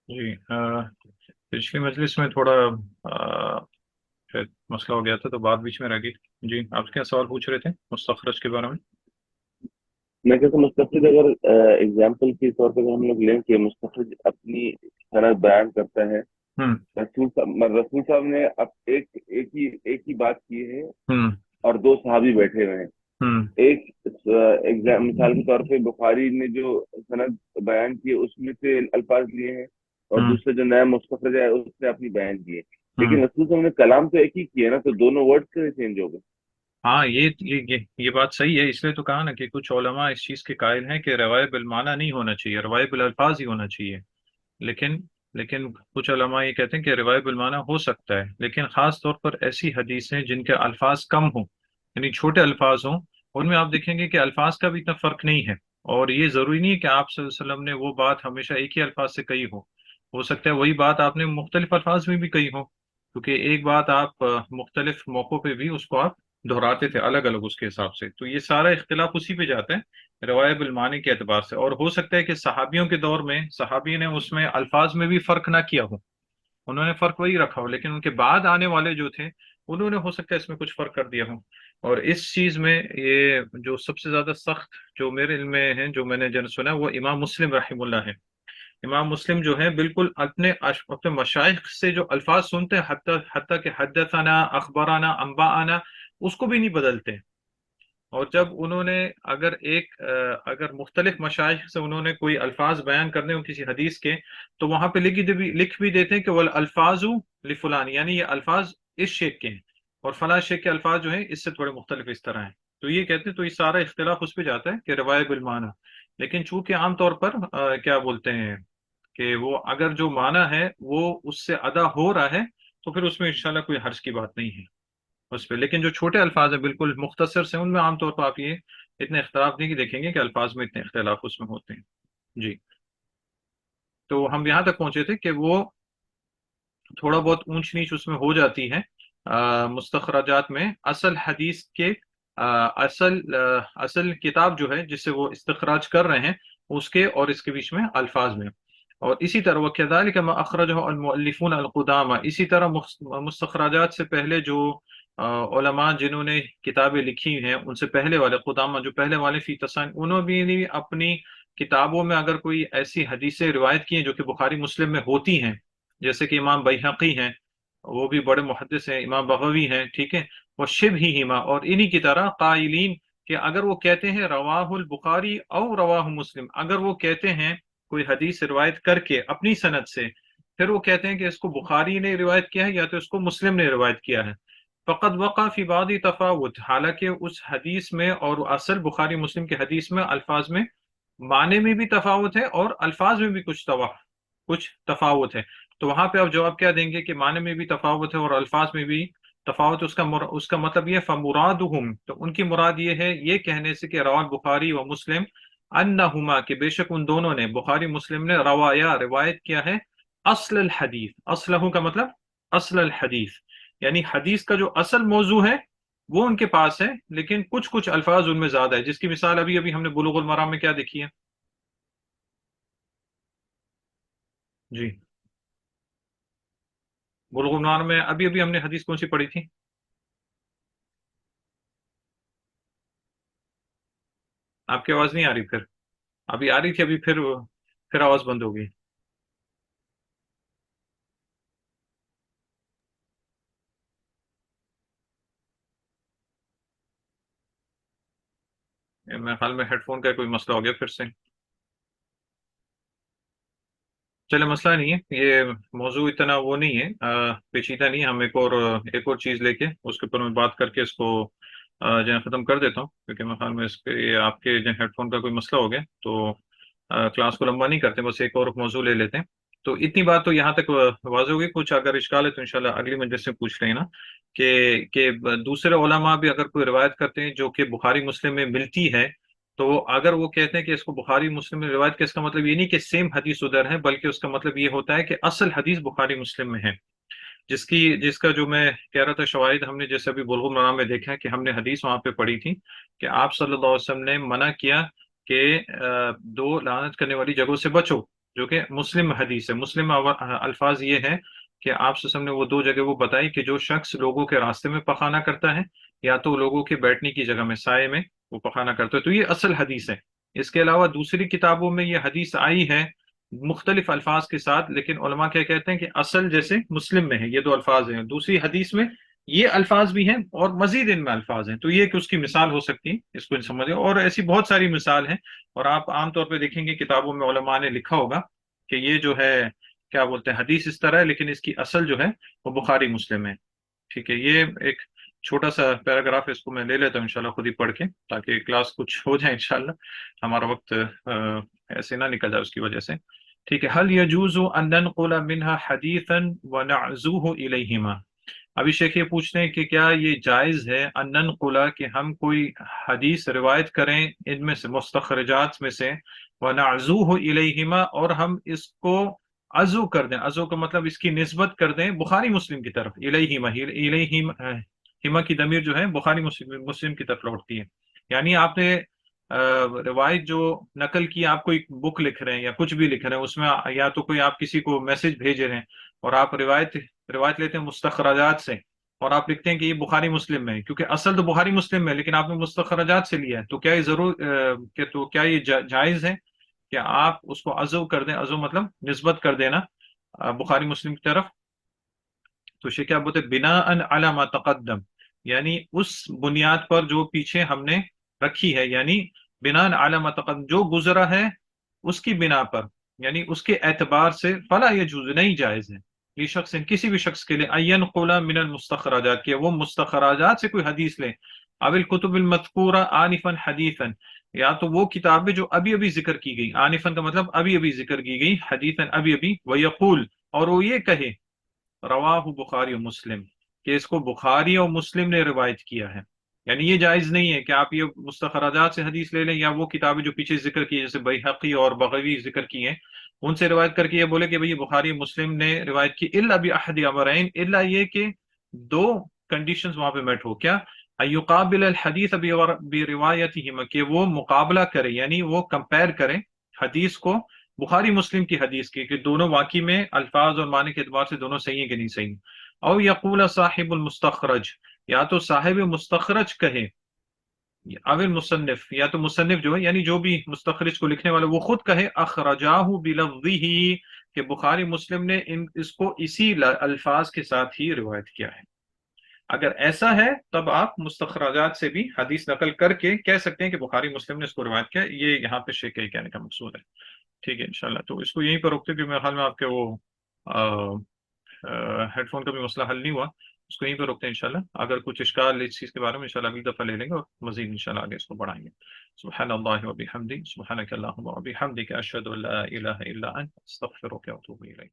جی پچھلی مجلس میں تھوڑا شاید مسئلہ ہو گیا تھا تو بات بیچ میں رہ گئی۔ جی آپ کیا سوال پوچھ رہے تھے مستخرج کے بارے میں؟ میں کہتا ہوں مستفید اگر اگزامپل کے طور پر ہم لوگ لیں کہ مستفید اپنی سند بیان کرتا ہے۔ ہوں رسول صاحب نے اب ایک ہی بات کی ہے ہوں اور دو صحابی بیٹھے ہوئے ہیں۔ ہوں ایک مثال کے طور پہ بخاری نے جو سند بیان کی ہے اس میں سے الفاظ لیے ہیں، اور ہوں دوسرے جو نیا مستخرج ہے اس نے اپنی بیان کی ہے۔ ہوں لیکن رسول صاحب نے کلام تو ایک ہی کیا نا، تو دونوں ورڈ کیسے چینج ہو گئے؟ ہاں یہ بات صحیح ہے، اس لیے تو کہا نا کہ کچھ علماء اس چیز کے قائل ہیں کہ روایت بالمعنی نہیں ہونا چاہیے، روایت بالالفاظ ہی ہونا چاہیے۔ لیکن لیکن کچھ علماء یہ کہتے ہیں کہ روایت بالمعنی ہو سکتا ہے، لیکن خاص طور پر ایسی حدیثیں جن کے الفاظ کم ہوں، یعنی چھوٹے الفاظ ہوں، ان میں آپ دیکھیں گے کہ الفاظ کا بھی اتنا فرق نہیں ہے۔ اور یہ ضروری نہیں ہے کہ آپ صلی اللہ علیہ وسلم نے وہ بات ہمیشہ ایک ہی الفاظ سے کہی ہو سکتا ہے وہی بات آپ نے مختلف الفاظ میں بھی کہی ہو، کیونکہ ایک بات آپ مختلف موقعوں پہ بھی اس کو آپ دہراتے تھے الگ الگ اس کے حساب سے، تو یہ سارا اختلاف اسی پہ جاتا ہے روایت بالمعنی کے اعتبار سے۔ اور ہو سکتا ہے کہ صحابیوں کے دور میں صحابی نے اس میں الفاظ میں بھی فرق نہ کیا ہو، انہوں نے فرق وہی رکھا ہو، لیکن ان کے بعد آنے والے جو تھے انہوں نے ہو سکتا ہے اس میں کچھ فرق کر دیا ہو۔ اور اس چیز میں یہ جو سب سے زیادہ سخت جو میرے علم میں ہے، جو میں نے جن سنا ہے، وہ امام مسلم رحم اللہ ہے۔ امام مسلم جو ہے بالکل اپنے مشائخ سے جو الفاظ سنتے ہیں، حتیٰ کہ حدثنا اخبرنا انباءنا، اس کو بھی نہیں بدلتے۔ اور جب انہوں نے اگر مختلف مشائخ سے انہوں نے کوئی الفاظ بیان کرنے ہو کسی حدیث کے، تو وہاں پہ لکھ بھی دیتے ہیں کہ والالفاظ لفلان، یعنی یہ الفاظ اس شیخ کے ہیں اور فلاں شیخ کے الفاظ جو ہیں اس سے تھوڑے مختلف اس طرح ہیں۔ تو یہ کہتے ہیں، تو یہ سارا اختلاف اس پہ جاتا ہے کہ روایت بالمعنی، لیکن چونکہ عام طور پر کیا بولتے ہیں کہ وہ اگر جو معنی ہے وہ اس سے ادا ہو رہا ہے تو پھر اس میں انشاءاللہ کوئی حرج کی بات نہیں ہے اس پہ۔ لیکن جو چھوٹے الفاظ ہیں بالکل مختصر سے، ان میں عام طور پر آپ یہ اتنے اختلاف نہیں دیکھیں گے کہ الفاظ میں اتنے اختلاف اس میں ہوتے ہیں۔ جی تو ہم یہاں تک پہنچے تھے کہ وہ تھوڑا بہت اونچ نیچ اس میں ہو جاتی ہے مستخرجات میں، اصل حدیث کے اصل کتاب جو ہے جس سے وہ استخراج کر رہے ہیں اس کے اور اس کے بیچ میں الفاظ میں۔ اور اسی طرح وَكَذَلِكَ مَا أَخْرَجَهُ الْمُؤَلِّفُونَ الْقُدَامَى، اسی طرح مستخرجات سے پہلے جو علماء جنہوں نے کتابیں لکھی ہیں، ان سے پہلے والے قدامى جو پہلے والے فی تصانیف، انہوں بھی اپنی کتابوں میں اگر کوئی ایسی حدیثیں روایت کی ہیں جو کہ بخاری مسلم میں ہوتی ہیں، جیسے کہ امام بیہقی ہیں، وہ بھی بڑے محدث ہیں، امام بغوی ہیں، ٹھیک ہے، وہ شبہہما، اور انہی کی طرح قائلین کہ اگر وہ کہتے ہیں رواہ البخاری او رواہ مسلم، اگر وہ کہتے ہیں کوئی حدیث روایت کر کے اپنی سند سے، پھر وہ کہتے ہیں کہ اس کو بخاری نے روایت کیا ہے یا تو اس کو مسلم نے روایت کیا ہے، فقد وقع فی بعض تفاوت، حالانکہ اس حدیث میں اور اصل بخاری مسلم کے حدیث میں الفاظ میں معنی میں بھی تفاوت ہے اور الفاظ میں بھی کچھ تفاوت ہے۔ تو وہاں پہ آپ جواب کیا دیں گے کہ معنی میں بھی تفاوت ہے اور الفاظ میں بھی تفاوت، اس کا مطلب یہ فمرادہم، تو ان کی مراد یہ ہے یہ کہنے سے کہ رواه بخاری و مسلم انہما، کہ بے شک ان دونوں نے، بخاری مسلم نے، روایا روایت کیا ہے، اصل الحدیث، اصلہ کا مطلب اصل الحدیث، یعنی حدیث کا جو اصل موضوع ہے وہ ان کے پاس ہے، لیکن کچھ الفاظ ان میں زیادہ ہے، جس کی مثال ابھی ابھی ہم نے بلوغ المرام میں کیا دیکھی ہے؟ جی بلوغ المرام میں ابھی ابھی ہم نے حدیث کون سی پڑھی تھی؟ آپ کی آواز نہیں آ رہی، پھر ابھی آ رہی تھی، ابھی پھر آواز بند ہو گئی۔ میرے خیال میں ہیڈ فون کا کوئی مسئلہ ہو گیا پھر سے۔ چلے مسئلہ نہیں ہے، یہ موضوع اتنا وہ نہیں ہے، پیچیدہ نہیں ہے، ہم ایک اور چیز لے کے اس کے اوپر میں بات کر کے اس کو جو ہے ختم کر دیتا ہوں، کیونکہ میرے خیال میں اس کے یہ آپ کے جو ہیڈ فون کا کوئی مسئلہ ہو گیا تو کلاس کو لمبا نہیں کرتے، بس ایک اور موضوع لے لیتے ہیں۔ تو اتنی بات تو یہاں تک واضح ہوگی، کچھ اگر اشکال ہے تو انشاءاللہ اگلی مجلس میں پوچھ لینا کہ دوسرے علماء بھی اگر کوئی روایت کرتے ہیں جو کہ بخاری مسلم میں ملتی ہے، تو اگر وہ کہتے ہیں کہ اس کو بخاری مسلم میں روایت، کہ اس کا مطلب یہ نہیں کہ سیم حدیث ادھر ہے، بلکہ اس کا مطلب یہ ہوتا ہے کہ اصل حدیث بخاری مسلم میں ہے، جس کا جو میں کہہ رہا تھا شواہد ہم نے جیسے ابھی بلوغ المرام میں دیکھا ہے کہ ہم نے حدیث وہاں پہ پڑھی تھی کہ آپ صلی اللہ علیہ وسلم نے منع کیا کہ دو لعنت کرنے والی جگہوں سے بچو، جو کہ مسلم حدیث ہے. مسلم الفاظ یہ ہے کہ آپ سے نے وہ دو جگہ وہ بتائی کہ جو شخص لوگوں کے راستے میں پخانا کرتا ہے یا تو لوگوں کے بیٹھنے کی جگہ میں سائے میں وہ پخانا کرتا ہے، تو یہ اصل حدیث ہے. اس کے علاوہ دوسری کتابوں میں یہ حدیث آئی ہے مختلف الفاظ کے ساتھ، لیکن علماء کیا کہتے ہیں کہ اصل جیسے مسلم میں ہے یہ دو الفاظ ہیں، دوسری حدیث میں یہ الفاظ بھی ہیں اور مزید ان میں الفاظ ہیں، تو یہ کہ اس کی مثال ہو سکتی ہے، اس کو سمجھے. اور ایسی بہت ساری مثال ہیں، اور آپ عام طور پہ دیکھیں گے کتابوں میں علماء نے لکھا ہوگا کہ یہ جو ہے کیا بولتے ہیں حدیث اس طرح ہے، لیکن اس کی اصل جو ہے وہ بخاری مسلم ہے. ٹھیک ہے، یہ ایک چھوٹا سا پیراگراف ہے، اس کو میں لے لیتا ہوں انشاءاللہ خود ہی پڑھ کے، تاکہ کلاس کچھ ہو جائے انشاءاللہ. ہمارا وقت ایسے نہ نکل جائے اس کی وجہ سے. ٹھیک ہے، هل يجوز ان ننقل منها حديثا ونعزوه اليهما. ابھی شیخ یہ پوچھتے ہیں کہ کیا یہ جائز ہے ان ننقل کہ ہم کوئی حدیث روایت کریں ان میں سے مستخرجات میں سے، ونعزوه اليهما اور ہم اس کو عزو کر دیں. عزو کا مطلب اس کی نسبت کر دیں بخاری مسلم کی طرف. الیہما، الیہما ہما کی ضمیر جو ہے بخاری مسلم کی طرف لوٹتی ہے. یعنی آپ نے روایت جو نقل کی، آپ کوئی بک لکھ رہے ہیں یا کچھ بھی لکھ رہے ہیں، اس میں یا تو کوئی آپ کسی کو میسج بھیج رہے ہیں اور آپ روایت لیتے ہیں مستخرجات سے، اور آپ لکھتے ہیں کہ یہ بخاری مسلم میں ہے، کیونکہ اصل تو بخاری مسلم میں ہے لیکن آپ نے مستخرجات سے لیا ہے، تو کیا یہ ضرور تو کیا یہ جائز ہے کہ آپ اس کو عزو کر دیں؟ عزو مطلب نسبت کر دینا بخاری مسلم کی طرف. تو یہ کیا بولتے بنا ان علی ما تقدم، یعنی اس بنیاد پر جو پیچھے ہم نے رکھی ہے، یعنی بنا علی ما تقدم جو گزرا ہے اس کی بنا پر، یعنی اس کے اعتبار سے فلا یجوز نہیں جائز ہے یہ شخص کسی بھی شخص کے لیے این قولا من المستخرجات کہ وہ مستخرجات سے کوئی حدیث لے، اب الکتب المذکورہ آنفا حدیثا، یا تو وہ کتابیں جو ابھی ابھی ذکر کی گئی، آنفا کا مطلب ابھی ابھی ذکر کی گئی، حدیثا ابھی ابھی، ویقول اور وہ یہ کہے رواہ بخاری و مسلم کہ اس کو بخاری اور مسلم نے روایت کیا ہے. یعنی یہ جائز نہیں ہے کہ آپ یہ مستخرجات سے حدیث لے لیں یا وہ کتابیں جو پیچھے ذکر کی جیسے بیہقی اور بغوی ذکر کی ہیں ان سے روایت کر کے یہ بولے کہ بھئی بخاری مسلم نے روایت کی، الا باحد امرین، الا یہ کہ دو کنڈیشنز وہاں پہ میٹ ہو. کیا؟ ایقابل الحدیث بروایتہما کہ وہ مقابلہ کرے، یعنی وہ کمپیر کرے حدیث کو بخاری مسلم کی حدیث کی کہ دونوں واقعی میں الفاظ اور معنی کے اعتبار سے دونوں صحیح ہیں کہ نہیں صحیح. او یقول صاحب المستخرج، یا تو صاحب مستخرج کہے، او المصنف یا تو مصنف جو ہے یعنی جو بھی مستخرج کو لکھنے والا وہ خود کہے اخرجاہ بلفظہ کہ بخاری مسلم نے اس کو اسی الفاظ کے ساتھ ہی روایت کیا ہے. اگر ایسا ہے تب آپ مستخرجات سے بھی حدیث نقل کر کے کہہ سکتے ہیں کہ بخاری مسلم نے اس کو روایت کیا. یہ یہاں پہ شیخ کے کہنے کا مقصود ہے. ٹھیک ہے انشاءاللہ، تو اس کو یہیں پر روکتے کہ میرے خیال میں آپ کے وہ ہیڈ فون کا بھی مسئلہ حل نہیں ہوا، اس کو یہیں پہ روکتے ہیں انشاءاللہ. اگر کچھ اشکال اس چیز کے بارے میں انشاءاللہ اگلی دفعہ لے لیں گے اور مزید انشاءاللہ آگے اس کو بڑھائیں گے. سبحان اللہ و بحمدہ، سبحانک اللہم و بحمدک، اشہد ان لا الہ الا انت، استغفرک و اتوب الیک.